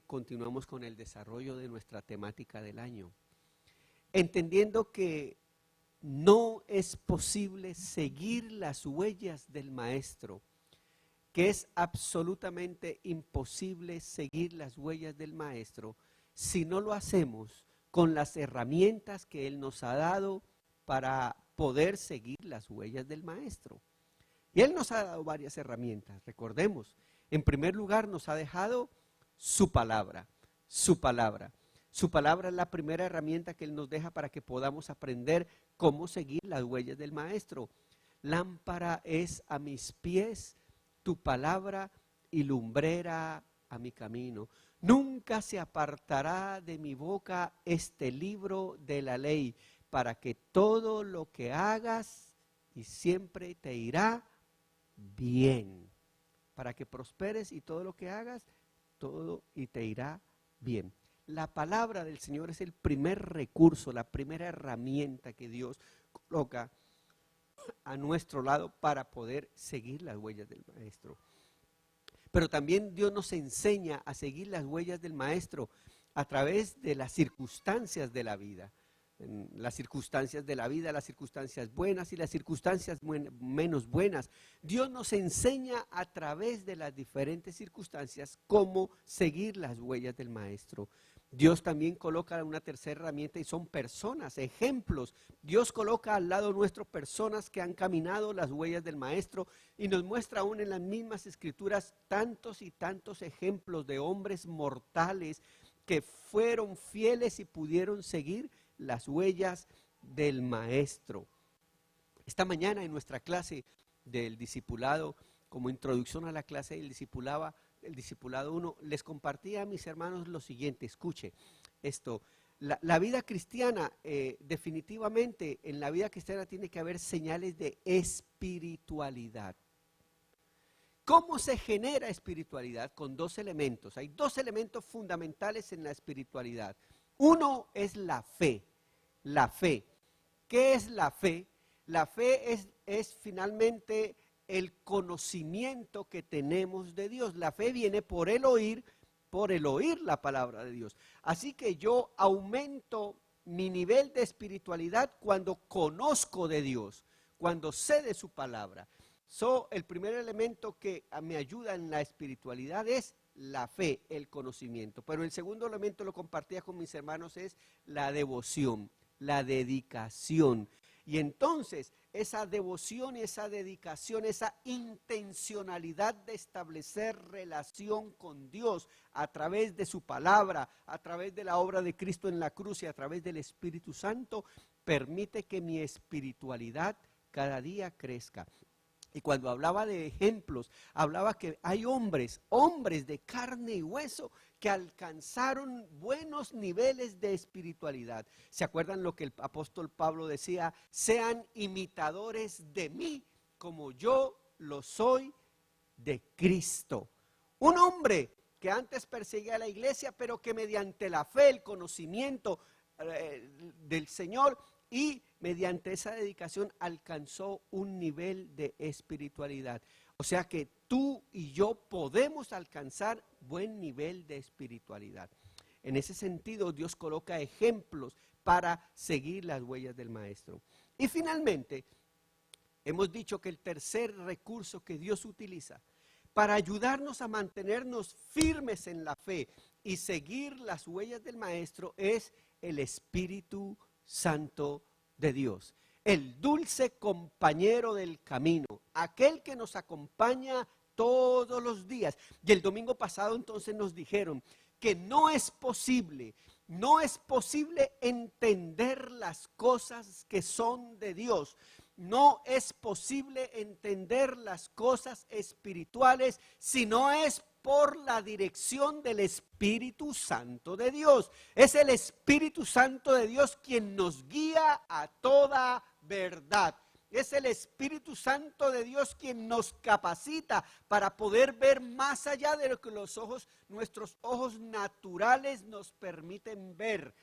continuamos con el desarrollo de nuestra temática del año, entendiendo que no es posible seguir las huellas del Maestro, que es absolutamente imposible seguir las huellas del Maestro si no lo hacemos con las herramientas que Él nos ha dado para poder seguir las huellas del Maestro. Y Él nos ha dado varias herramientas, recordemos. En primer lugar, nos ha dejado su palabra, su palabra. Su palabra es la primera herramienta que Él nos deja para que podamos aprender cómo seguir las huellas del Maestro. Lámpara es a mis pies tu palabra y lumbrera a mi camino. Nunca se apartará de mi boca este libro de la ley, para que todo lo que hagas y siempre te irá bien. Para que prosperes y todo lo que hagas, todo y te irá bien. La palabra del Señor es el primer recurso, la primera herramienta que Dios coloca a nuestro lado para poder seguir las huellas del Maestro. Pero también Dios nos enseña a seguir las huellas del Maestro a través de las circunstancias de la vida. Las circunstancias de la vida, las circunstancias buenas y las circunstancias menos buenas. Dios nos enseña a través de las diferentes circunstancias cómo seguir las huellas del Maestro. Dios también coloca una tercera herramienta y son personas, ejemplos. Dios coloca al lado nuestro personas que han caminado las huellas del Maestro y nos muestra aún en las mismas escrituras tantos y tantos ejemplos de hombres mortales que fueron fieles y pudieron seguir las huellas del Maestro. Esta mañana en nuestra clase del discipulado, como introducción a la clase del discipulado 1, les compartí a mis hermanos lo siguiente. Escuche esto, la vida cristiana, definitivamente en la vida cristiana tiene que haber señales de espiritualidad. ¿Cómo se genera espiritualidad? Con dos elementos. Hay dos elementos fundamentales en la espiritualidad. Uno es la fe. La fe. ¿Qué es la fe? La fe es finalmente el conocimiento que tenemos de Dios. La fe viene por el oír la palabra de Dios. Así que yo aumento mi nivel de espiritualidad cuando conozco de Dios, cuando sé de su palabra. El primer elemento que me ayuda en la espiritualidad es la fe, el conocimiento. Pero el segundo elemento, lo compartía con mis hermanos, es la devoción, la dedicación. Y entonces esa devoción y esa dedicación, esa intencionalidad de establecer relación con Dios a través de su palabra, a través de la obra de Cristo en la cruz y a través del Espíritu Santo, permite que mi espiritualidad cada día crezca. Y cuando hablaba de ejemplos, hablaba que hay hombres de carne y hueso que alcanzaron buenos niveles de espiritualidad. ¿Se acuerdan lo que el apóstol Pablo decía? Sean imitadores de mí como yo lo soy de Cristo. Un hombre que antes perseguía a la iglesia, pero que mediante la fe, el conocimiento del Señor y mediante esa dedicación alcanzó un nivel de espiritualidad. O sea que tú y yo podemos alcanzar buen nivel de espiritualidad. En ese sentido, Dios coloca ejemplos para seguir las huellas del Maestro. Y finalmente, hemos dicho que el tercer recurso que Dios utiliza para ayudarnos a mantenernos firmes en la fe y seguir las huellas del Maestro es el Espíritu Santo de Dios, el dulce compañero del camino, aquel que nos acompaña todos los días. Y el domingo pasado entonces nos dijeron que no es posible entender las cosas que son de Dios. No es posible entender las cosas espirituales si no es por la dirección del Espíritu Santo de Dios. Es el Espíritu Santo de Dios quien nos guía a toda verdad. Es el Espíritu Santo de Dios quien nos capacita para poder ver más allá de lo que nuestros ojos naturales nos permiten ver.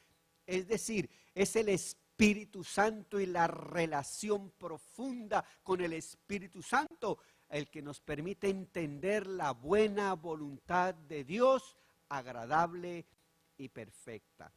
Es decir, es el Espíritu Santo y la relación profunda con el Espíritu Santo el que nos permite entender la buena voluntad de Dios agradable y perfecta.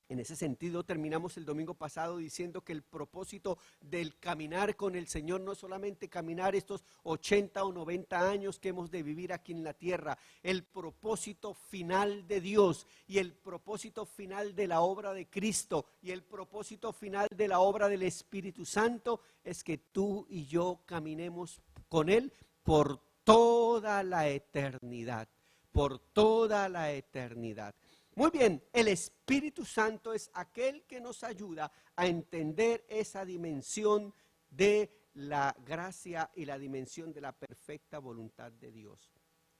En ese sentido, terminamos el domingo pasado diciendo que el propósito del caminar con el Señor no es solamente caminar estos 80 o 90 años que hemos de vivir aquí en la tierra. El propósito final de Dios y el propósito final de la obra de Cristo y el propósito final de la obra del Espíritu Santo es que tú y yo caminemos con Él por toda la eternidad, por toda la eternidad. Muy bien, el Espíritu Santo es aquel que nos ayuda a entender esa dimensión de la gracia y la dimensión de la perfecta voluntad de Dios.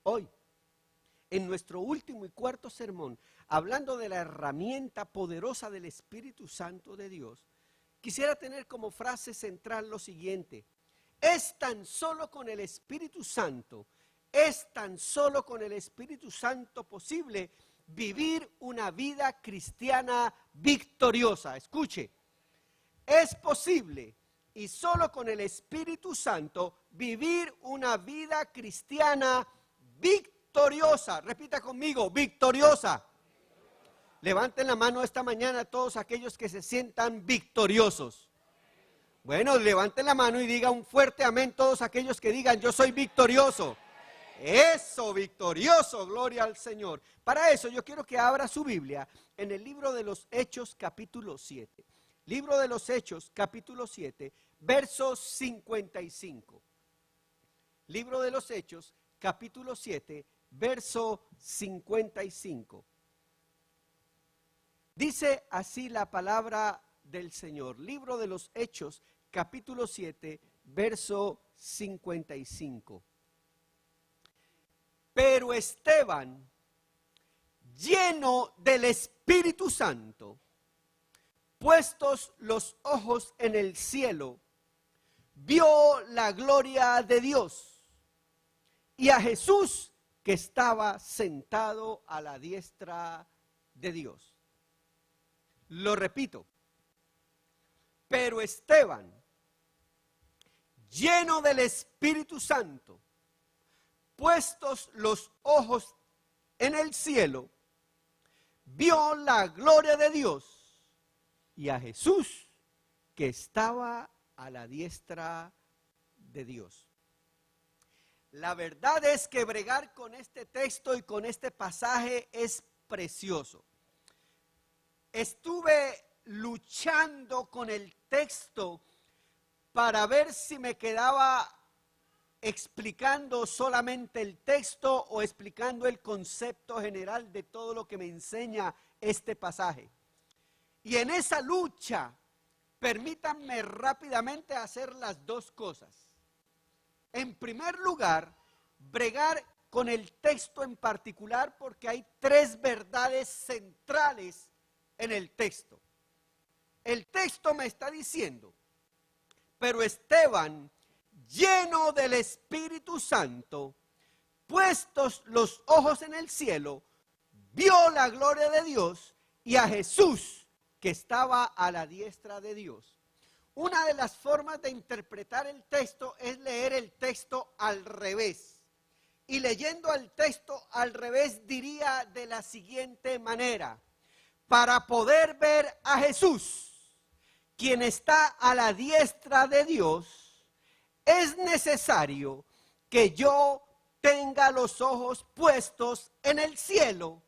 Hoy, en nuestro último y cuarto sermón, hablando de la herramienta poderosa del Espíritu Santo de Dios, quisiera tener como frase central lo siguiente: es tan solo con el Espíritu Santo, es tan solo con el Espíritu Santo posible vivir una vida cristiana victoriosa. Escuche, es posible y solo con el Espíritu Santo vivir una vida cristiana victoriosa. Repita conmigo, victoriosa. Levanten la mano esta mañana todos aquellos que se sientan victoriosos. Bueno, levanten la mano y digan un fuerte amén todos aquellos que digan yo soy victorioso. Eso, victorioso, gloria al Señor. Para eso yo quiero que abra su Biblia en el libro de los Hechos capítulo 7. Libro de los Hechos capítulo 7, verso 55. Libro de los Hechos capítulo 7, verso 55. Dice así la palabra del Señor. Libro de los Hechos capítulo 7, verso 55. Pero Esteban, lleno del Espíritu Santo, puestos los ojos en el cielo, vio la gloria de Dios y a Jesús que estaba sentado a la diestra de Dios. Lo repito, pero Esteban, lleno del Espíritu Santo, puestos los ojos en el cielo, vio la gloria de Dios y a Jesús que estaba a la diestra de Dios. La verdad es que bregar con este texto y con este pasaje es precioso. Estuve luchando con el texto para ver si me quedaba explicando solamente el texto o explicando el concepto general de todo lo que me enseña este pasaje. Y en esa lucha, permítanme rápidamente hacer las dos cosas. En primer lugar, bregar con el texto en particular porque hay tres verdades centrales en el texto. El texto me está diciendo, pero Esteban, lleno del Espíritu Santo, puestos los ojos en el cielo, vio la gloria de Dios y a Jesús que estaba a la diestra de Dios. Una de las formas de interpretar el texto es leer el texto al revés. Y leyendo el texto al revés diría de la siguiente manera: para poder ver a Jesús, quien está a la diestra de Dios, es necesario que yo tenga los ojos puestos en el cielo,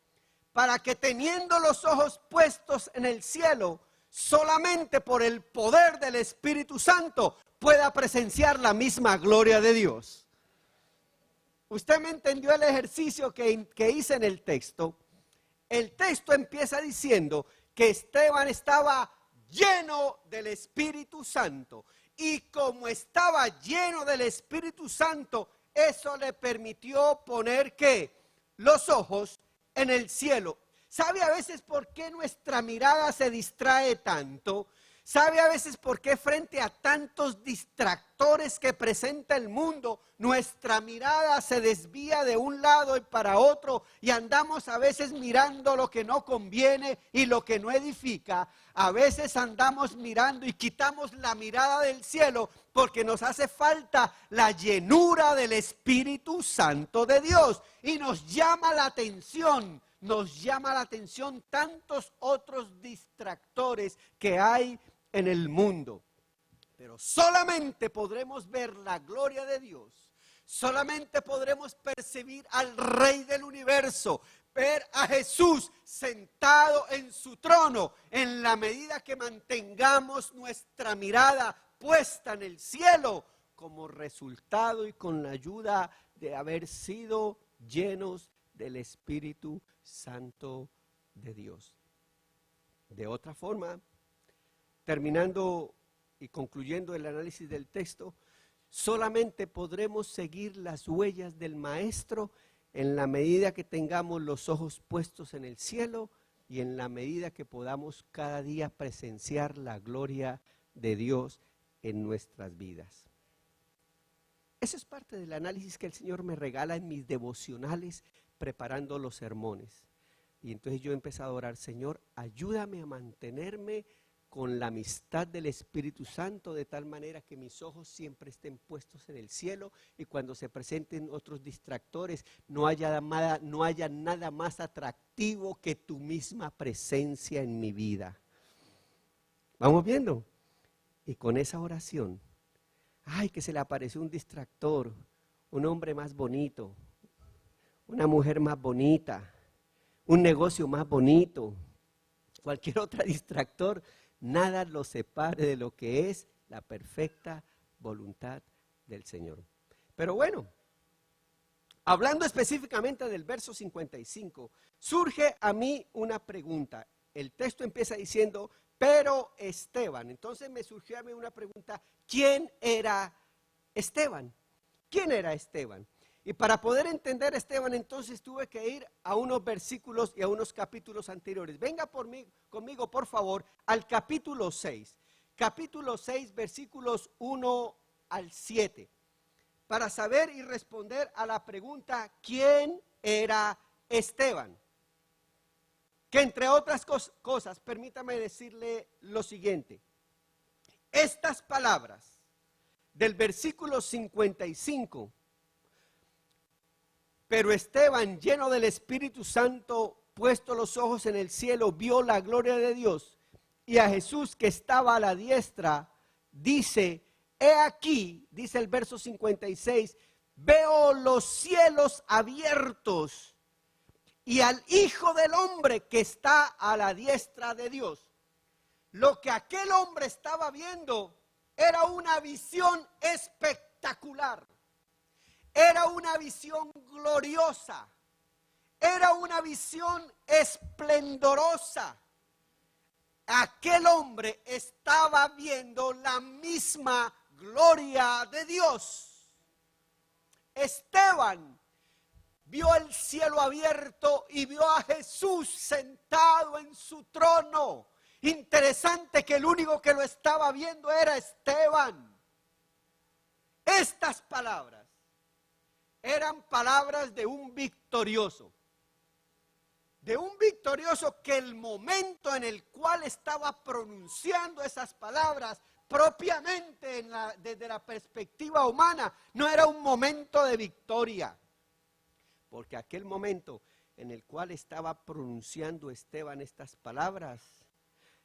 para que teniendo los ojos puestos en el cielo, solamente por el poder del Espíritu Santo pueda presenciar la misma gloria de Dios. Usted me entendió el ejercicio que hice en el texto. El texto empieza diciendo que Esteban estaba lleno del Espíritu Santo. Y como estaba lleno del Espíritu Santo, eso le permitió poner ¿qué? Los ojos en el cielo. ¿Sabe a veces por qué nuestra mirada se distrae tanto? ¿Sabe a veces por qué frente a tantos distractores que presenta el mundo, nuestra mirada se desvía de un lado y para otro y andamos a veces mirando lo que no conviene y lo que no edifica? A veces andamos mirando y quitamos la mirada del cielo porque nos hace falta la llenura del Espíritu Santo de Dios y nos llama la atención nos llama la atención tantos otros distractores que hay en el mundo. Pero solamente podremos ver la gloria de Dios, solamente podremos percibir al Rey del universo, ver a Jesús sentado en su trono, en la medida que mantengamos nuestra mirada puesta en el cielo, como resultado y con la ayuda de haber sido llenos del Espíritu Santo de Dios. De otra forma, terminando y concluyendo el análisis del texto, solamente podremos seguir las huellas del Maestro en la medida que tengamos los ojos puestos en el cielo y en la medida que podamos cada día presenciar la gloria de Dios en nuestras vidas. Eso es parte del análisis que el Señor me regala en mis devocionales preparando los sermones. Y entonces yo he empezado a orar: Señor, ayúdame a mantenerme con la amistad del Espíritu Santo, de tal manera que mis ojos siempre estén puestos en el cielo y cuando se presenten otros distractores no haya nada más atractivo que tu misma presencia en mi vida. ¿Vamos viendo? Y con esa oración, ay, que se le apareció un distractor, un hombre más bonito, una mujer más bonita, un negocio más bonito, cualquier otro distractor, nada lo separe de lo que es la perfecta voluntad del Señor. Pero bueno, hablando específicamente del verso 55, surge a mí una pregunta. El texto empieza diciendo, pero Esteban. Entonces me surgió a mí una pregunta: ¿quién era Esteban? ¿Quién era Esteban? Y para poder entender a Esteban, entonces tuve que ir a unos versículos y a unos capítulos anteriores. Venga conmigo, por favor, al capítulo 6. Capítulo 6, versículos 1 al 7. Para saber y responder a la pregunta, ¿quién era Esteban? Que entre otras cosas, permítame decirle lo siguiente. Estas palabras del versículo 55, pero Esteban, lleno del Espíritu Santo, puesto los ojos en el cielo, vio la gloria de Dios y a Jesús que estaba a la diestra, dice, he aquí, dice el verso 56, veo los cielos abiertos y al Hijo del Hombre que está a la diestra de Dios. Lo que aquel hombre estaba viendo era una visión espectacular. Era una visión gloriosa, era una visión esplendorosa. Aquel hombre estaba viendo la misma gloria de Dios. Esteban vio el cielo abierto y vio a Jesús sentado en su trono. Interesante que el único que lo estaba viendo era Esteban. Estas palabras eran palabras de un victorioso que el momento en el cual estaba pronunciando esas palabras, propiamente desde la perspectiva humana, no era un momento de victoria, porque aquel momento en el cual estaba pronunciando Esteban estas palabras,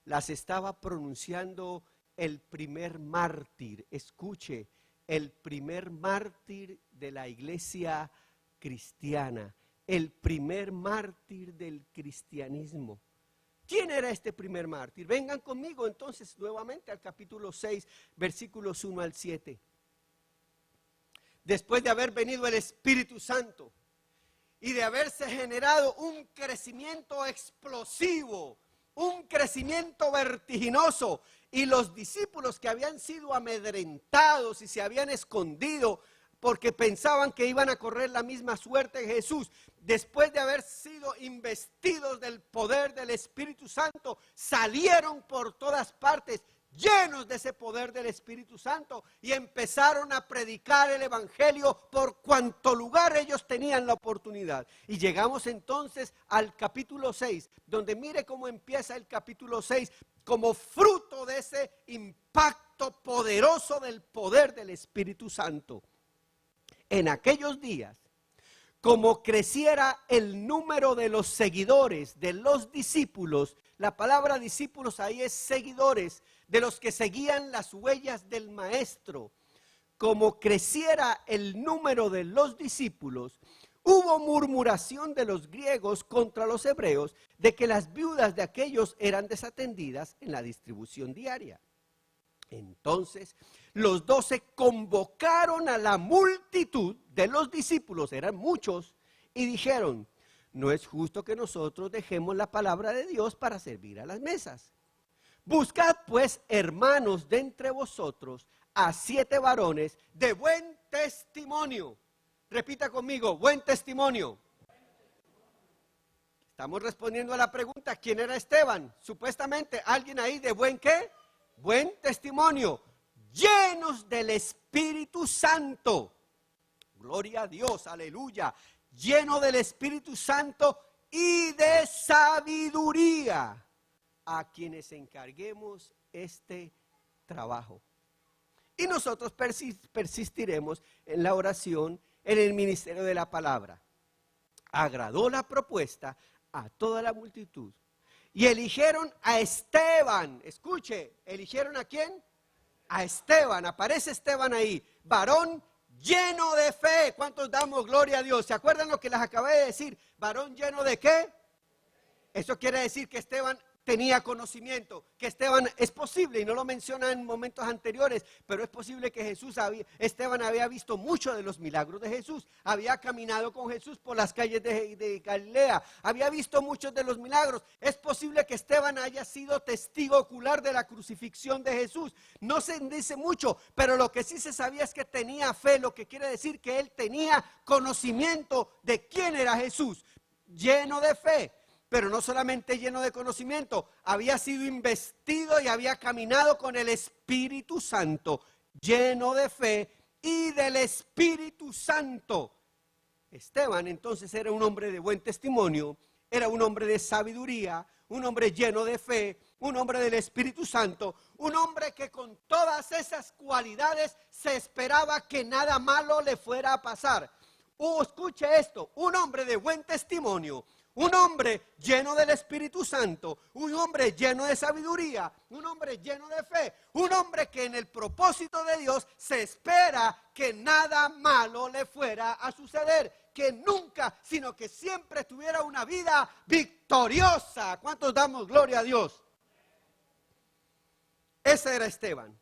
las estaba pronunciando el primer mártir. Escuche, el primer mártir de la iglesia cristiana, el primer mártir del cristianismo. ¿Quién era este primer mártir? Vengan conmigo entonces nuevamente al capítulo 6, versículos 1 al 7. Después de haber venido el Espíritu Santo y de haberse generado un crecimiento explosivo, un crecimiento vertiginoso, y los discípulos que habían sido amedrentados y se habían escondido porque pensaban que iban a correr la misma suerte que Jesús, después de haber sido investidos del poder del Espíritu Santo, salieron por todas partes llenos de ese poder del Espíritu Santo y empezaron a predicar el Evangelio por cuanto lugar ellos tenían la oportunidad. Y llegamos entonces al capítulo 6, donde mire cómo empieza el capítulo 6, como fruto de ese impacto poderoso del poder del Espíritu Santo. En aquellos días, como creciera el número de los seguidores, de los discípulos. La palabra discípulos ahí es seguidores, de los que seguían las huellas del maestro. Como creciera el número de los discípulos, hubo murmuración de los griegos contra los hebreos de que las viudas de aquellos eran desatendidas en la distribución diaria. Entonces los 12 convocaron a la multitud de los discípulos, eran muchos, y dijeron: no es justo que nosotros dejemos la palabra de Dios para servir a las mesas. Buscad pues, hermanos, de entre vosotros a 7 varones de buen testimonio. Repita conmigo: buen testimonio. Estamos respondiendo a la pregunta: ¿quién era Esteban? Supuestamente alguien ahí de buen ¿qué? Buen testimonio, llenos del Espíritu Santo. Gloria a Dios, aleluya. Lleno del Espíritu Santo y de sabiduría, a quienes encarguemos este trabajo. Y nosotros persistiremos en la oración, en el ministerio de la palabra. Agradó la propuesta a toda la multitud. Y eligieron a Esteban. Escuche, ¿eligieron a quién? A Esteban. Aparece Esteban ahí. Varón lleno de fe. ¿Cuántos damos gloria a Dios? ¿Se acuerdan lo que les acabé de decir? Varón lleno de ¿qué? Eso quiere decir que Esteban tenía conocimiento, que Esteban es posible, y no lo menciona en momentos anteriores, pero es posible que Esteban había visto muchos de los milagros de Jesús, había caminado con Jesús por las calles de Galilea, había visto muchos de los milagros. Es posible que Esteban haya sido testigo ocular de la crucifixión de Jesús. No se dice mucho, pero lo que sí se sabía es que tenía fe, lo que quiere decir que él tenía conocimiento de quién era Jesús, lleno de fe. Pero no solamente lleno de conocimiento, había sido investido y había caminado con el Espíritu Santo, lleno de fe y del Espíritu Santo. Esteban entonces era un hombre de buen testimonio, era un hombre de sabiduría, un hombre lleno de fe, un hombre del Espíritu Santo, un hombre que con todas esas cualidades se esperaba que nada malo le fuera a pasar. Escuche esto, un hombre de buen testimonio, un hombre lleno del Espíritu Santo, un hombre lleno de sabiduría, un hombre lleno de fe, un hombre que en el propósito de Dios se espera que nada malo le fuera a suceder, que nunca, sino que siempre tuviera una vida victoriosa. ¿Cuántos damos gloria a Dios? Ese era Esteban.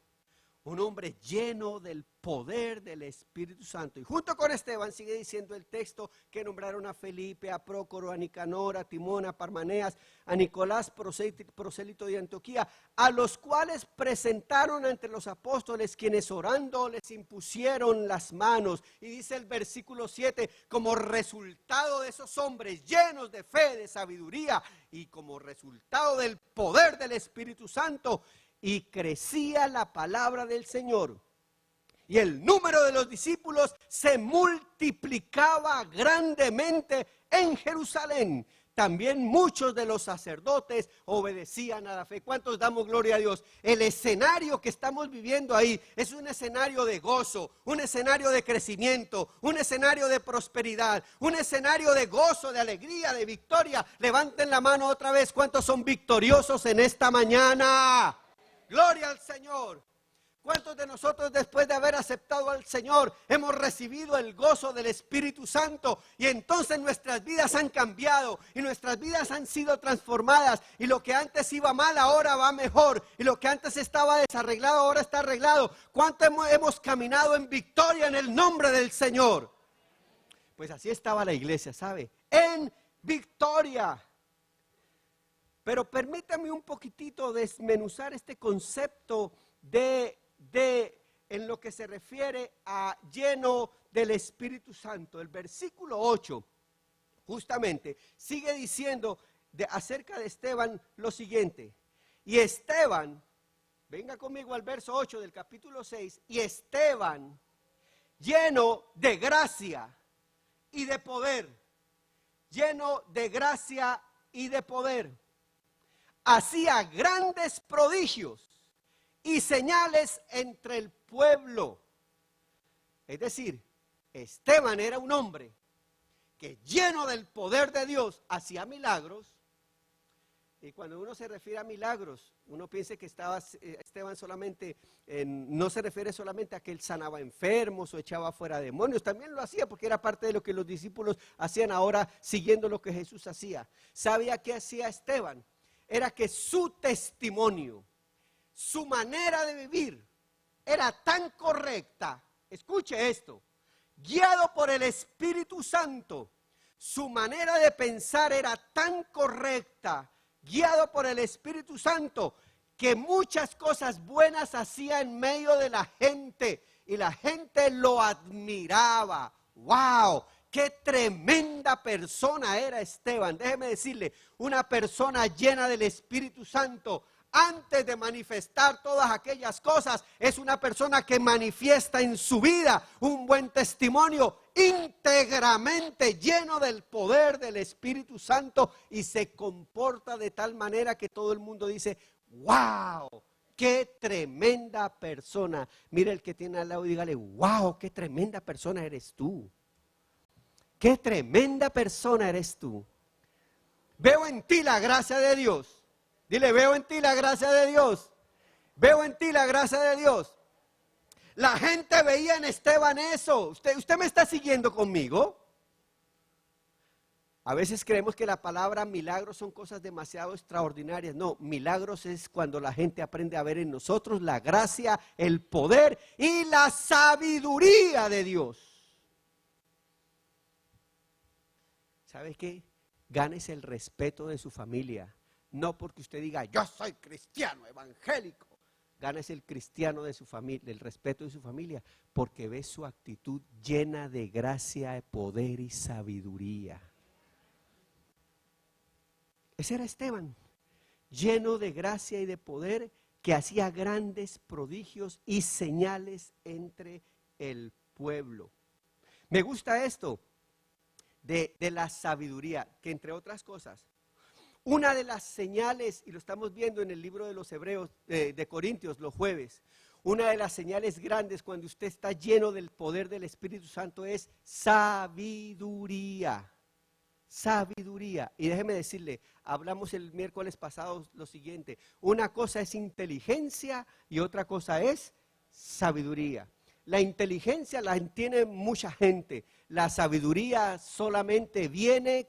Un hombre lleno del poder del Espíritu Santo. Y junto con Esteban sigue diciendo el texto que nombraron a Felipe, a Prócoro, a Nicanor, a Timón, a Parmaneas, a Nicolás, prosélito de Antioquía, a los cuales presentaron ante los apóstoles, quienes orando les impusieron las manos. Y dice el versículo 7, como resultado de esos hombres llenos de fe, de sabiduría y como resultado del poder del Espíritu Santo, y crecía la palabra del Señor, y el número de los discípulos se multiplicaba grandemente en Jerusalén. También muchos de los sacerdotes obedecían a la fe. ¿Cuántos damos gloria a Dios? El escenario que estamos viviendo ahí es un escenario de gozo, un escenario de crecimiento, un escenario de prosperidad, un escenario de gozo, de alegría, de victoria. Levanten la mano otra vez. ¿Cuántos son victoriosos en esta mañana? Gloria al Señor. ¿Cuántos de nosotros, después de haber aceptado al Señor, hemos recibido el gozo del Espíritu Santo? Y entonces nuestras vidas han cambiado y nuestras vidas han sido transformadas, y lo que antes iba mal ahora va mejor, y lo que antes estaba desarreglado ahora está arreglado. ¿Cuánto hemos caminado en victoria en el nombre del Señor? Pues así estaba la iglesia, ¿sabe? En victoria. Pero permítame un poquitito desmenuzar este concepto en lo que se refiere a lleno del Espíritu Santo. El versículo 8 justamente sigue diciendo acerca de Esteban lo siguiente. Y Esteban, venga conmigo al verso 8 del capítulo 6, y Esteban, lleno de gracia y de poder, lleno de gracia y de poder, hacía grandes prodigios y señales entre el pueblo. Es decir, Esteban era un hombre que lleno del poder de Dios hacía milagros. Y cuando uno se refiere a milagros, uno piensa que Esteban solamente, no se refiere solamente a que él sanaba enfermos o echaba fuera demonios, también lo hacía porque era parte de lo que los discípulos hacían ahora siguiendo lo que Jesús hacía. ¿Sabía qué hacía Esteban? Era que su testimonio, su manera de vivir era tan correcta, escuche esto, guiado por el Espíritu Santo, su manera de pensar era tan correcta, guiado por el Espíritu Santo, que muchas cosas buenas hacía en medio de la gente y la gente lo admiraba. ¡Wow! ¡Qué tremenda persona era Esteban! Déjeme decirle, una persona llena del Espíritu Santo, antes de manifestar todas aquellas cosas, es una persona que manifiesta en su vida un buen testimonio íntegramente lleno del poder del Espíritu Santo y se comporta de tal manera que todo el mundo dice, ¡wow! ¡Qué tremenda persona! Mire el que tiene al lado y dígale, ¡wow! ¡Qué tremenda persona eres tú! ¡Qué tremenda persona eres tú! Veo en ti la gracia de Dios. Dile, veo en ti la gracia de Dios. Veo en ti la gracia de Dios. La gente veía en Esteban eso. ¿Usted me está siguiendo conmigo? A veces creemos que la palabra milagros son cosas demasiado extraordinarias. No, milagros es cuando la gente aprende a ver en nosotros la gracia, el poder y la sabiduría de Dios. ¿Sabe qué? Gánese el respeto de su familia. No porque usted diga, yo soy cristiano, evangélico. Gánese el cristiano de su familia, el respeto de su familia, porque ve su actitud llena de gracia, poder y sabiduría. Ese era Esteban, lleno de gracia y de poder, que hacía grandes prodigios y señales entre el pueblo. Me gusta esto de la sabiduría, que entre otras cosas, una de las señales, y lo estamos viendo en el libro de los Hebreos, de Corintios, los jueves, una de las señales grandes cuando usted está lleno del poder del Espíritu Santo es sabiduría. Sabiduría. Y déjeme decirle, hablamos el miércoles pasado lo siguiente, una cosa es inteligencia y otra cosa es sabiduría. La inteligencia la entiende mucha gente, la sabiduría solamente viene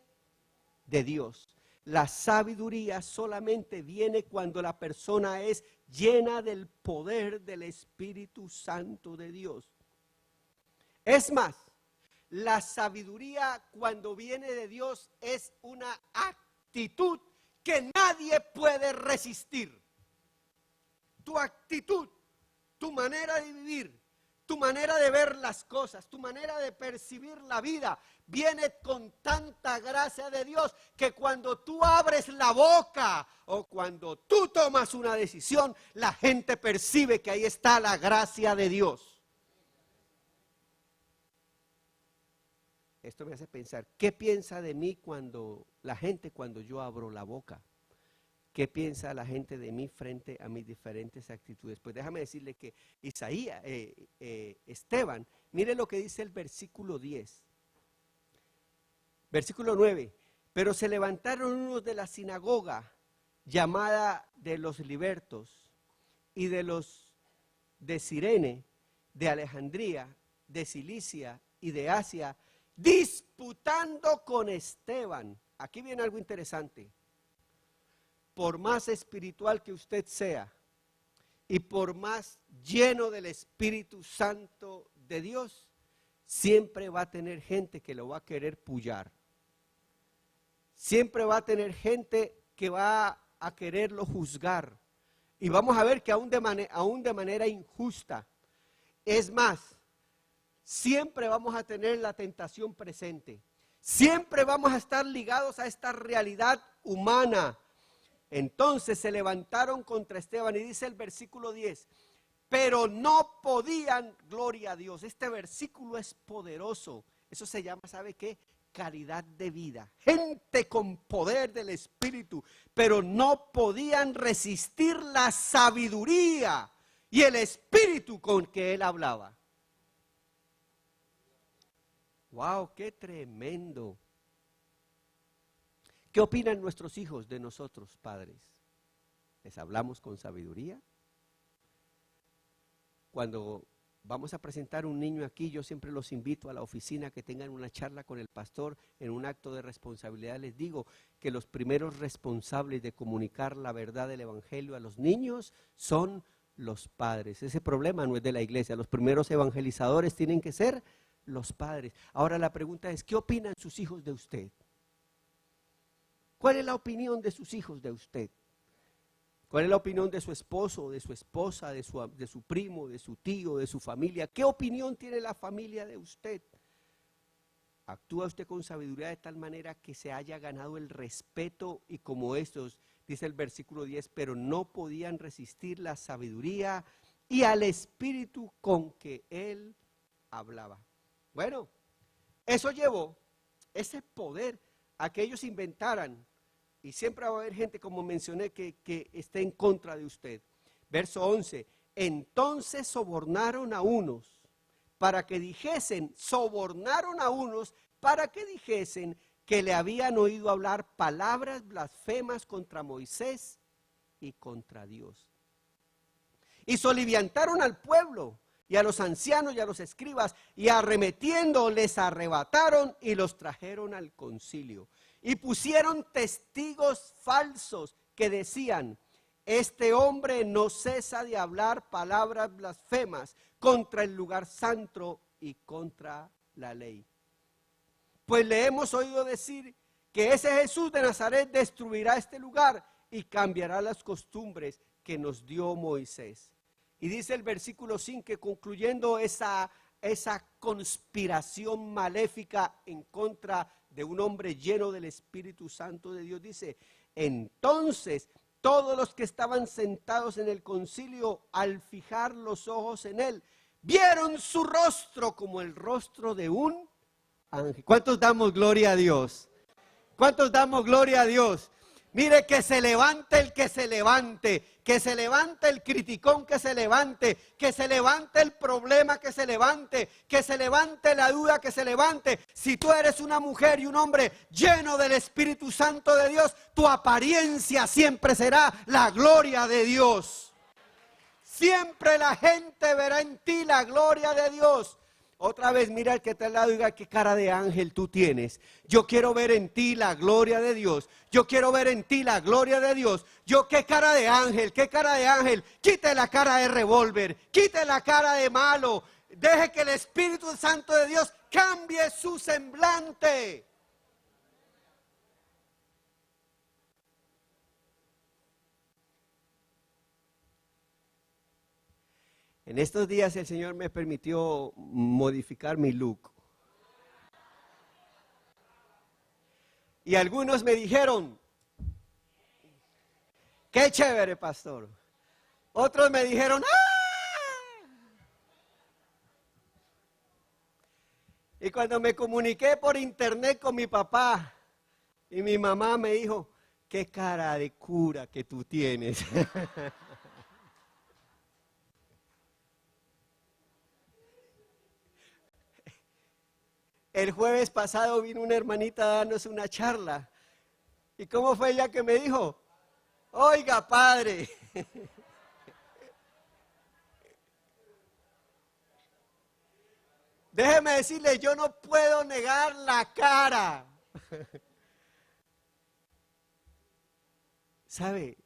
de Dios. La sabiduría solamente viene cuando la persona es llena del poder del Espíritu Santo de Dios. Es más, la sabiduría cuando viene de Dios es una actitud que nadie puede resistir. Tu actitud, tu manera de vivir, tu manera de ver las cosas, tu manera de percibir la vida, viene con tanta gracia de Dios que cuando tú abres la boca o cuando tú tomas una decisión, la gente percibe que ahí está la gracia de Dios. Esto me hace pensar, ¿qué piensa de mí la gente cuando yo abro la boca? ¿Qué piensa la gente de mí frente a mis diferentes actitudes? Pues déjame decirle que Esteban, mire lo que dice el versículo 10. Versículo 9. Pero se levantaron unos de la sinagoga llamada de los libertos y de los de Cirene, de Alejandría, de Cilicia y de Asia, disputando con Esteban. Aquí viene algo interesante. Por más espiritual que usted sea y por más lleno del Espíritu Santo de Dios, siempre va a tener gente que lo va a querer pullar. Siempre va a tener gente que va a quererlo juzgar. Y vamos a ver que aún de manera injusta. Es más, siempre vamos a tener la tentación presente. Siempre vamos a estar ligados a esta realidad humana. Entonces se levantaron contra Esteban y dice el versículo 10, pero no podían, gloria a Dios. Este versículo es poderoso. Eso se llama, ¿sabe qué? Calidad de vida. Gente con poder del Espíritu, pero no podían resistir la sabiduría y el Espíritu con que él hablaba. ¡Wow! ¡Qué tremendo! ¿Qué opinan nuestros hijos de nosotros, padres? ¿Les hablamos con sabiduría? Cuando vamos a presentar un niño aquí, yo siempre los invito a la oficina que tengan una charla con el pastor en un acto de responsabilidad. Les digo que los primeros responsables de comunicar la verdad del evangelio a los niños son los padres. Ese problema no es de la iglesia. Los primeros evangelizadores tienen que ser los padres. Ahora la pregunta es, ¿qué opinan sus hijos de usted? ¿Cuál es la opinión de sus hijos de usted? ¿Cuál es la opinión de su esposo, de su esposa, de su primo, de su tío, de su familia? ¿Qué opinión tiene la familia de usted? ¿Actúa usted con sabiduría de tal manera que se haya ganado el respeto? Y como estos, dice el versículo 10, pero no podían resistir la sabiduría y al espíritu con que él hablaba. Bueno, eso llevó ese poder a que ellos inventaran. Y siempre va a haber gente, como mencioné, que esté en contra de usted. Verso 11, entonces sobornaron a unos para que dijesen, que le habían oído hablar palabras blasfemas contra Moisés y contra Dios. Y soliviantaron al pueblo y a los ancianos y a los escribas, y arremetiendo les arrebataron y los trajeron al concilio. Y pusieron testigos falsos que decían, este hombre no cesa de hablar palabras blasfemas contra el lugar santo y contra la ley. Pues le hemos oído decir que ese Jesús de Nazaret destruirá este lugar y cambiará las costumbres que nos dio Moisés. Y dice el versículo 5 que concluyendo esa conspiración maléfica en contra de un hombre lleno del Espíritu Santo de Dios, dice, entonces todos los que estaban sentados en el concilio, al fijar los ojos en él, vieron su rostro como el rostro de un ángel. ¿Cuántos damos gloria a Dios? ¿Cuántos damos gloria a Dios? Mire, que se levante el que se levante, que se levante el criticón, que se levante el problema, que se levante la duda, que se levante. Si tú eres una mujer y un hombre lleno del Espíritu Santo de Dios, tu apariencia siempre será la gloria de Dios. Siempre la gente verá en ti la gloria de Dios. Otra vez, mira al que está al lado y diga, qué cara de ángel tú tienes. Yo quiero ver en ti la gloria de Dios. Yo quiero ver en ti la gloria de Dios. Qué cara de ángel, qué cara de ángel. Quite la cara de revólver, quite la cara de malo. Deje que el Espíritu Santo de Dios cambie su semblante. En estos días el Señor me permitió modificar mi look. Y algunos me dijeron, qué chévere, pastor. Otros me dijeron, ¡ah! Y cuando me comuniqué por internet con mi papá y mi mamá me dijo, qué cara de cura que tú tienes. El jueves pasado vino una hermanita a darnos una charla. ¿Y cómo fue ella que me dijo? Oiga, padre. Déjeme decirle, yo no puedo negar la cara. ¿Sabe?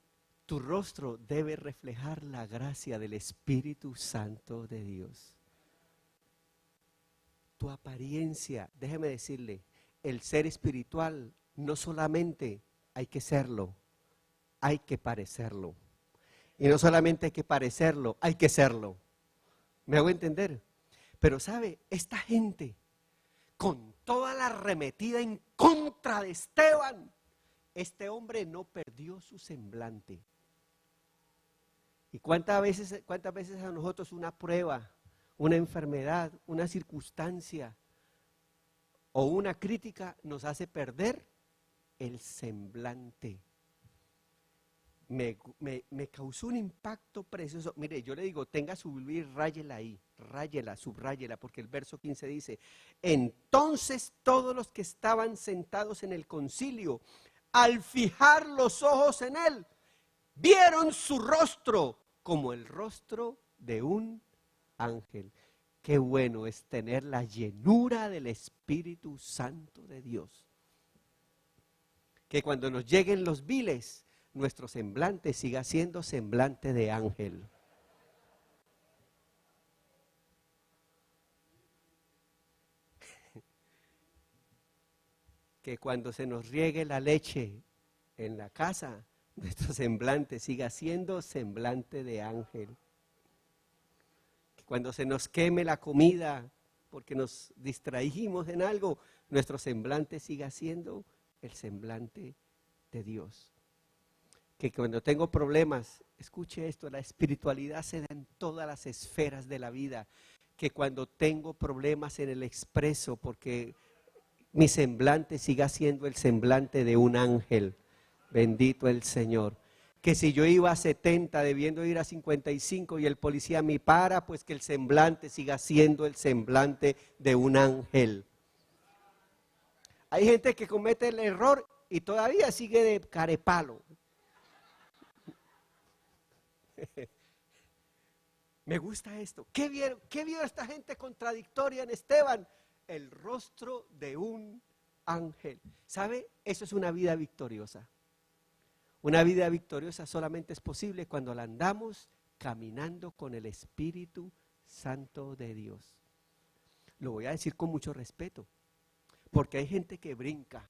Tu rostro debe reflejar la gracia del Espíritu Santo de Dios. Tu apariencia, déjeme decirle, el ser espiritual no solamente hay que serlo, hay que parecerlo. Y no solamente hay que parecerlo, hay que serlo. ¿Me hago entender? Pero sabe, esta gente, con toda la arremetida en contra de Esteban, este hombre no perdió su semblante. ¿Y cuántas veces a nosotros una prueba, una enfermedad, una circunstancia o una crítica nos hace perder el semblante? me causó un impacto precioso. Mire, yo le digo, tenga su Biblia y ráyela ahí, ráyela, subráyela, porque el verso 15 dice, entonces todos los que estaban sentados en el concilio, al fijar los ojos en él, vieron su rostro como el rostro de un ángel. Qué bueno es tener la llenura del Espíritu Santo de Dios. Que cuando nos lleguen los viles, nuestro semblante siga siendo semblante de ángel. Que cuando se nos riegue la leche en la casa, nuestro semblante siga siendo semblante de ángel. Que cuando se nos queme la comida porque nos distraímos en algo, nuestro semblante siga siendo el semblante de Dios. Que cuando tengo problemas, escuche esto, la espiritualidad se da en todas las esferas de la vida. Que cuando tengo problemas en el expreso, porque mi semblante siga siendo el semblante de un ángel. Bendito el Señor. Que si yo iba a 70 debiendo ir a 55 y el policía me para, pues que el semblante siga siendo el semblante de un ángel. Hay gente que comete el error y todavía sigue de carepalo. Me gusta esto. ¿Qué vieron esta gente contradictoria en Esteban? El rostro de un ángel. ¿Sabe? Eso es una vida victoriosa. Una vida victoriosa solamente es posible cuando la andamos caminando con el Espíritu Santo de Dios. Lo voy a decir con mucho respeto, porque hay gente que brinca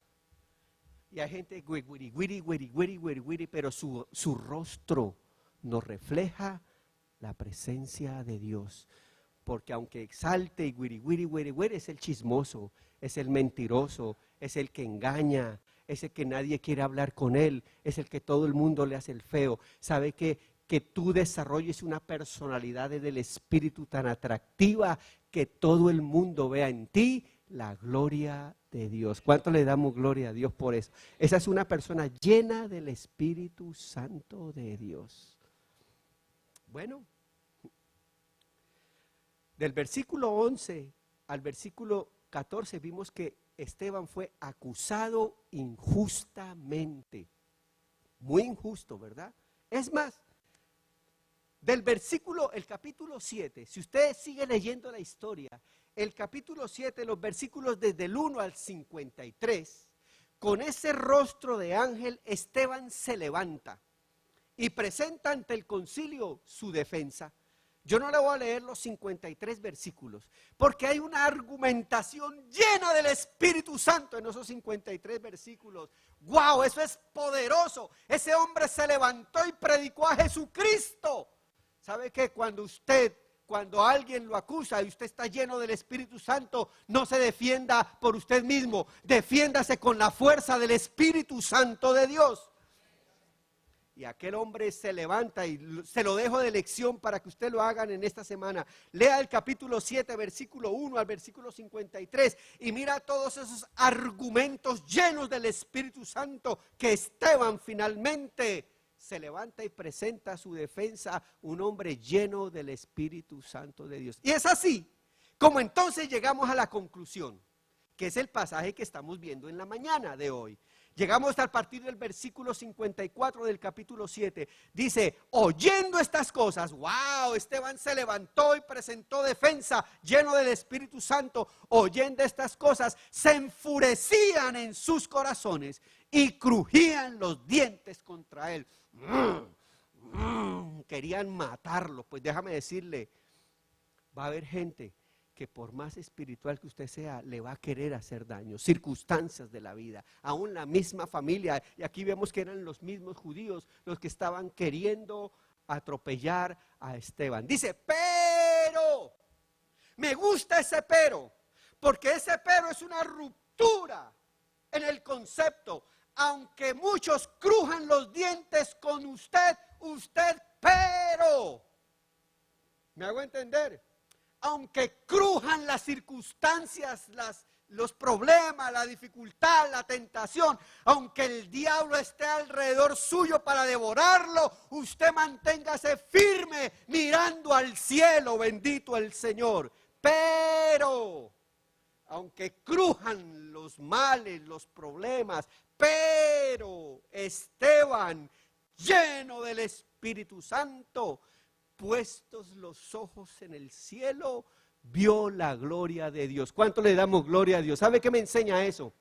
y hay gente pero su rostro no refleja la presencia de Dios. Porque aunque exalte y güiri, es el chismoso, es el mentiroso, es el que engaña, es el que nadie quiere hablar con él, es el que todo el mundo le hace el feo. ¿Sabe que tú desarrolles una personalidad del Espíritu tan atractiva que todo el mundo vea en ti la gloria de Dios? ¿Cuánto le damos gloria a Dios por eso? Esa es una persona llena del Espíritu Santo de Dios. Bueno, del versículo 11 al versículo 14 vimos que Esteban fue acusado injustamente. Muy injusto, ¿verdad? Es más, el capítulo 7, si ustedes siguen leyendo la historia, el capítulo 7, los versículos desde el 1 al 53, con ese rostro de ángel, Esteban se levanta y presenta ante el concilio su defensa. Yo no le voy a leer los 53 versículos, porque hay una argumentación llena del Espíritu Santo en esos 53 versículos. ¡Wow! Eso es poderoso. Ese hombre se levantó y predicó a Jesucristo. ¿Sabe qué? Cuando alguien lo acusa y usted está lleno del Espíritu Santo, no se defienda por usted mismo, defiéndase con la fuerza del Espíritu Santo de Dios. Y aquel hombre se levanta y se lo dejo de lección para que usted lo hagan en esta semana. Lea el capítulo 7, versículo 1 al versículo 53 y mira todos esos argumentos llenos del Espíritu Santo que Esteban finalmente se levanta y presenta su defensa, un hombre lleno del Espíritu Santo de Dios. Y es así como entonces llegamos a la conclusión, que es el pasaje que estamos viendo en la mañana de hoy. Llegamos hasta a partir del versículo 54 del capítulo 7. Dice, oyendo estas cosas, wow, Esteban se levantó y presentó defensa, lleno del Espíritu Santo. Oyendo estas cosas, se enfurecían en sus corazones y crujían los dientes contra él. Querían matarlo. Pues déjame decirle, va a haber gente que por más espiritual que usted sea, le va a querer hacer daño, circunstancias de la vida, aún la misma familia, y aquí vemos que eran los mismos judíos los que estaban queriendo atropellar a Esteban. Dice, pero, me gusta ese pero, porque ese pero es una ruptura en el concepto, aunque muchos crujan los dientes con usted, pero, ¿me hago entender? Aunque crujan las circunstancias, los problemas, la dificultad, la tentación, aunque el diablo esté alrededor suyo para devorarlo, usted manténgase firme mirando al cielo, bendito el Señor. Pero, aunque crujan los males, los problemas, pero Esteban, lleno del Espíritu Santo, puestos los ojos en el cielo, vio la gloria de Dios. ¿Cuánto le damos gloria a Dios? ¿Sabe qué me enseña eso?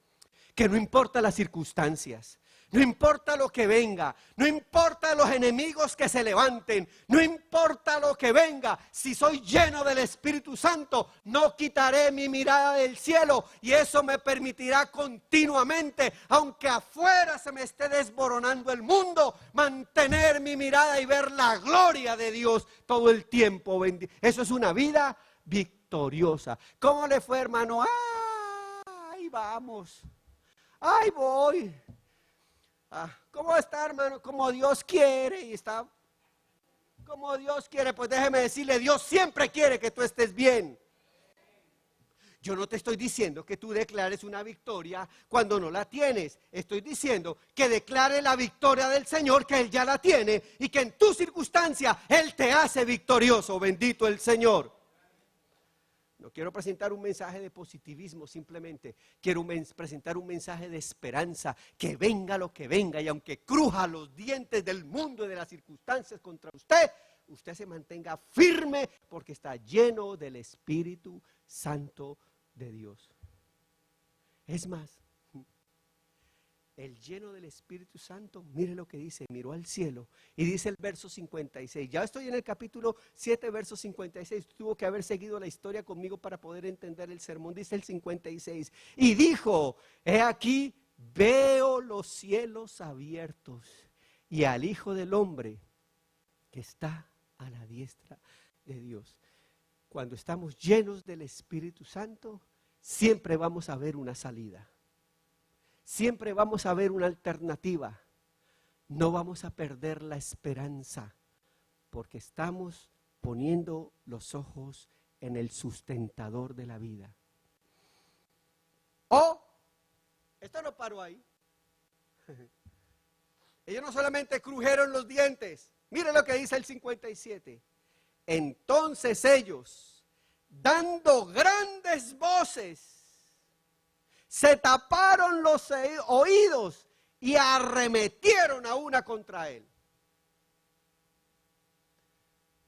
Que no importa las circunstancias, no importa lo que venga, no importa los enemigos que se levanten, no importa lo que venga, si soy lleno del Espíritu Santo, no quitaré mi mirada del cielo y eso me permitirá continuamente, aunque afuera se me esté desboronando el mundo, mantener mi mirada y ver la gloria de Dios todo el tiempo. Eso es una vida victoriosa. ¿Cómo le fue, hermano? Ahí vamos. Ahí voy. ¿Cómo está, hermano? Como Dios quiere. Y está como Dios quiere. Pues déjeme decirle, Dios siempre quiere que tú estés bien. Yo no te estoy diciendo que tú declares una victoria cuando no la tienes. Estoy diciendo que declare la victoria del Señor, que Él ya la tiene y que en tu circunstancia Él te hace victorioso. Bendito el Señor. No quiero presentar un mensaje de positivismo, simplemente quiero presentar un mensaje de esperanza, que venga lo que venga y aunque cruja los dientes del mundo y de las circunstancias contra usted, usted se mantenga firme porque está lleno del Espíritu Santo de Dios. Es más, el lleno del Espíritu Santo, mire lo que dice, miró al cielo y dice el verso 56, ya estoy en el capítulo 7, verso 56, tuvo que haber seguido la historia conmigo para poder entender el sermón, dice el 56, y dijo, he aquí, veo los cielos abiertos y al Hijo del Hombre que está a la diestra de Dios. Cuando estamos llenos del Espíritu Santo, siempre vamos a ver una salida. Siempre vamos a ver una alternativa. No vamos a perder la esperanza porque estamos poniendo los ojos en el sustentador de la vida. Esto no paró ahí. Ellos no solamente crujeron los dientes. Mire lo que dice el 57. Entonces ellos, dando grandes voces, se taparon los oídos y arremetieron a una contra él.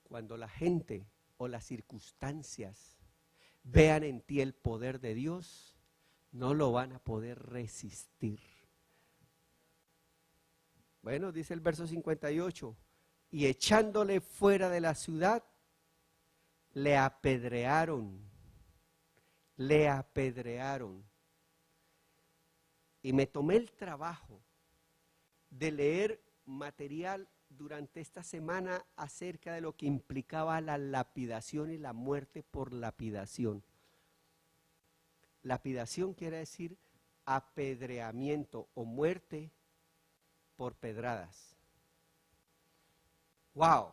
Cuando la gente o las circunstancias vean en ti el poder de Dios, no lo van a poder resistir. Bueno, dice el verso 58, y echándole fuera de la ciudad, le apedrearon. Y me tomé el trabajo de leer material durante esta semana acerca de lo que implicaba la lapidación y la muerte por lapidación. Lapidación quiere decir apedreamiento o muerte por pedradas. ¡Wow!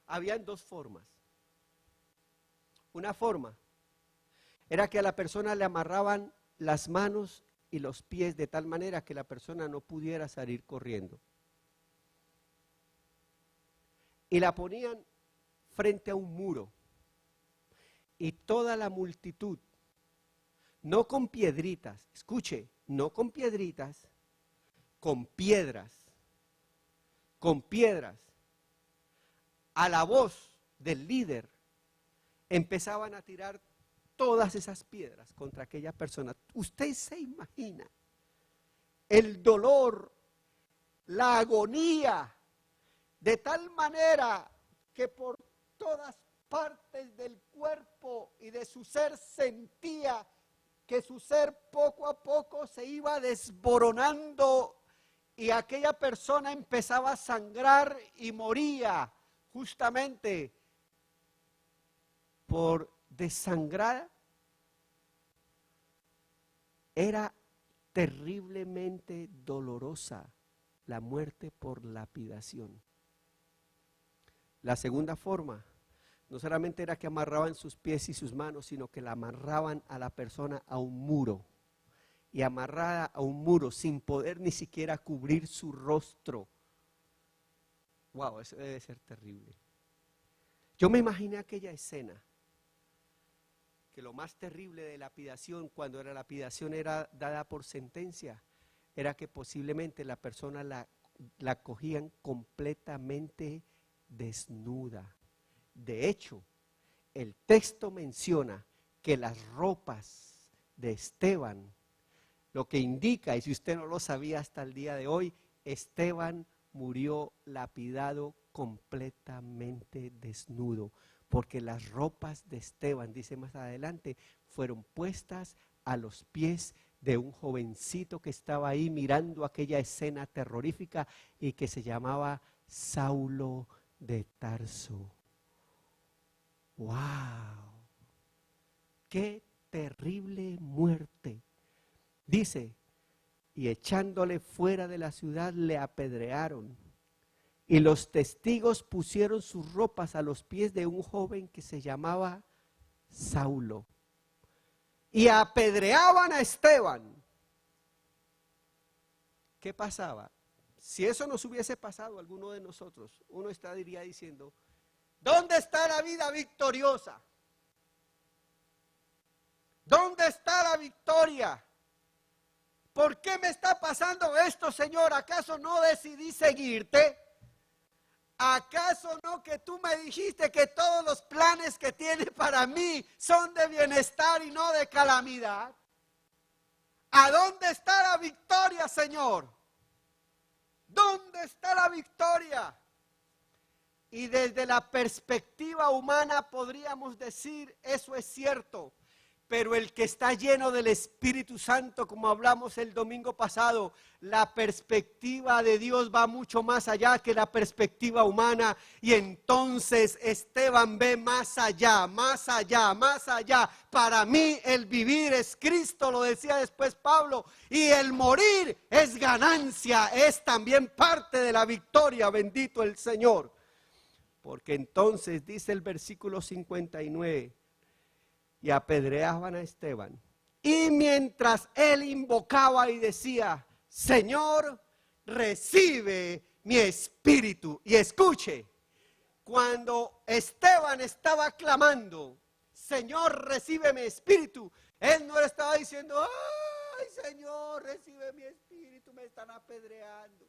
Habían dos formas. Una forma era que a la persona le amarraban las manos y los pies de tal manera que la persona no pudiera salir corriendo. Y la ponían frente a un muro. Y toda la multitud, no con piedritas, escuche, no con piedritas, con piedras, a la voz del líder, empezaban a tirar todas esas piedras contra aquella persona. Usted se imagina el dolor, la agonía, de tal manera que por todas partes del cuerpo y de su ser sentía que su ser poco a poco se iba desboronando y aquella persona empezaba a sangrar y moría justamente por desangrada. Era terriblemente dolorosa la muerte por lapidación. La segunda forma, no solamente era que amarraban sus pies y sus manos, sino que la amarraban a la persona a un muro. Y amarrada a un muro sin poder ni siquiera cubrir su rostro. Wow, eso debe ser terrible. Yo me imaginé aquella escena, que lo más terrible de lapidación, cuando la lapidación era dada por sentencia, era que posiblemente la persona la cogían completamente desnuda. De hecho, el texto menciona que las ropas de Esteban, lo que indica, y si usted no lo sabía hasta el día de hoy, Esteban murió lapidado completamente desnudo, porque las ropas de Esteban, dice más adelante, fueron puestas a los pies de un jovencito que estaba ahí mirando aquella escena terrorífica y que se llamaba Saulo de Tarso. ¡Wow! ¡Qué terrible muerte! Dice, y echándole fuera de la ciudad le apedrearon. Y los testigos pusieron sus ropas a los pies de un joven que se llamaba Saulo. Y apedreaban a Esteban. ¿Qué pasaba? Si eso nos hubiese pasado a alguno de nosotros, uno diría diciendo, ¿dónde está la vida victoriosa? ¿Dónde está la victoria? ¿Por qué me está pasando esto, Señor? ¿Acaso no decidí seguirte? ¿Acaso no que tú me dijiste que todos los planes que tienes para mí son de bienestar y no de calamidad? ¿A dónde está la victoria, Señor? ¿Dónde está la victoria? Y desde la perspectiva humana podríamos decir, eso es cierto. Pero el que está lleno del Espíritu Santo, como hablamos el domingo pasado, la perspectiva de Dios va mucho más allá que la perspectiva humana. Y entonces Esteban ve más allá, más allá, más allá. Para mí el vivir es Cristo, lo decía después Pablo, y el morir es ganancia, es también parte de la victoria, bendito el Señor. Porque entonces dice el versículo 59, y apedreaban a Esteban. Y mientras él invocaba y decía, Señor, recibe mi espíritu. Y escuche, cuando Esteban estaba clamando, Señor, recibe mi espíritu, él no le estaba diciendo, ay, Señor, recibe mi espíritu, me están apedreando.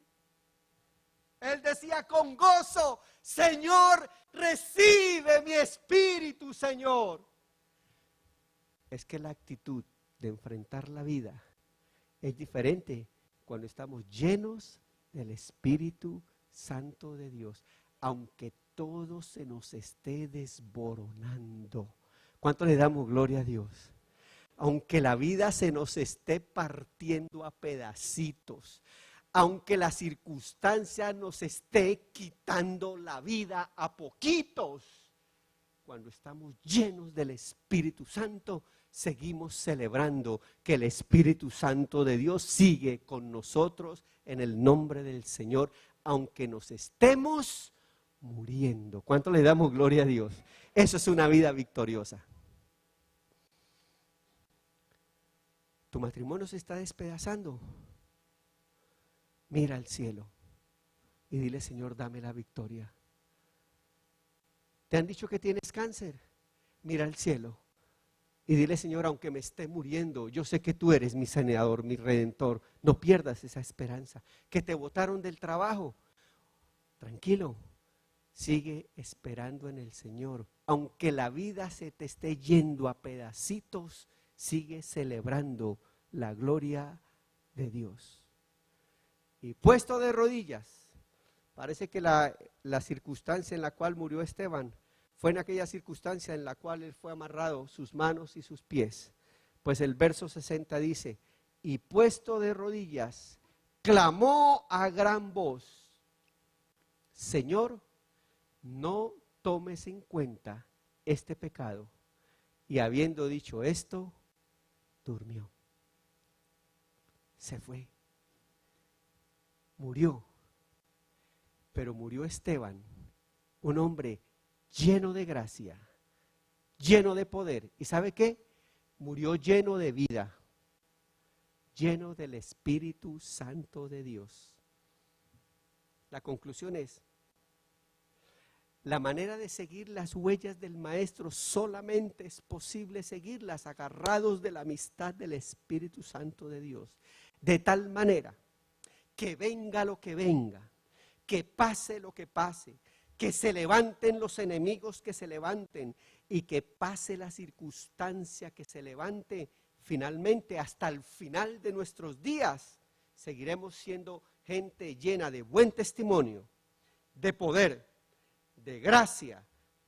Él decía con gozo, Señor, recibe mi espíritu, Señor. Es que la actitud de enfrentar la vida es diferente cuando estamos llenos del Espíritu Santo de Dios, aunque todo se nos esté desboronando. ¿Cuánto le damos gloria a Dios? Aunque la vida se nos esté partiendo a pedacitos, aunque la circunstancia nos esté quitando la vida a poquitos, cuando estamos llenos del Espíritu Santo, seguimos celebrando que el Espíritu Santo de Dios sigue con nosotros en el nombre del Señor, aunque nos estemos muriendo. ¿Cuánto le damos gloria a Dios? Eso es una vida victoriosa. Tu matrimonio se está despedazando. Mira al cielo y dile, Señor, dame la victoria. ¿Te han dicho que tienes cáncer? Mira al cielo y dile, Señor, aunque me esté muriendo, yo sé que tú eres mi sanador, mi redentor. No pierdas esa esperanza. Que te botaron del trabajo. Tranquilo, sigue esperando en el Señor. Aunque la vida se te esté yendo a pedacitos, sigue celebrando la gloria de Dios. Y puesto de rodillas, parece que la circunstancia en la cual murió Esteban fue en aquella circunstancia en la cual él fue amarrado sus manos y sus pies. Pues el verso 60 dice, y puesto de rodillas, clamó a gran voz, Señor, no tomes en cuenta este pecado. Y habiendo dicho esto, durmió. Se fue. Murió. Pero murió Esteban, un hombre lleno de gracia, lleno de poder. ¿Y sabe qué? Murió lleno de vida, lleno del Espíritu Santo de Dios. La conclusión es, la manera de seguir las huellas del Maestro solamente es posible seguirlas agarrados de la amistad del Espíritu Santo de Dios. De tal manera que venga lo que venga, que pase lo que pase, que se levanten los enemigos que se levanten y que pase la circunstancia que se levante, finalmente hasta el final de nuestros días, seguiremos siendo gente llena de buen testimonio, de poder, de gracia,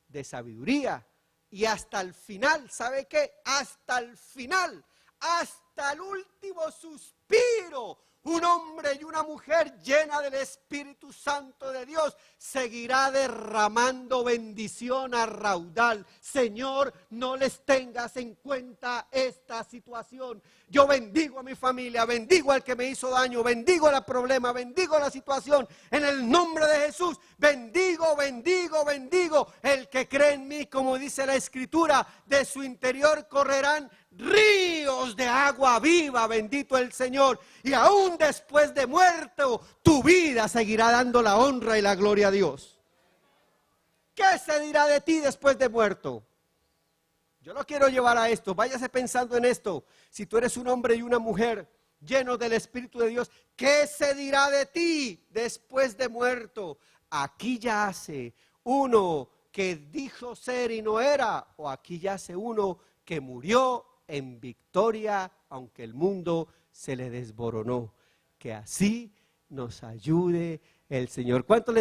de sabiduría, y hasta el final, ¿sabe qué? Hasta el final, hasta el último suspiro, un hombre y una mujer llena del Espíritu Santo de Dios seguirá derramando bendición a raudal. Señor, no les tengas en cuenta esta situación. Yo bendigo a mi familia, bendigo al que me hizo daño, bendigo el problema, bendigo la situación. En el nombre de Jesús, bendigo, bendigo, bendigo. El que cree en mí, como dice la Escritura, de su interior correrán ríos de agua viva, bendito el Señor. Y aún después de muerto, tu vida seguirá dando la honra y la gloria a Dios. ¿Qué se dirá de ti después de muerto? Yo lo quiero llevar a esto, váyase pensando en esto. Si tú eres un hombre y una mujer llenos del Espíritu de Dios, ¿qué se dirá de ti después de muerto? Aquí yace uno que dijo ser y no era, o aquí yace uno que murió en victoria, aunque el mundo se le desboronó. Que así nos ayude el Señor. ¿Cuánto le da?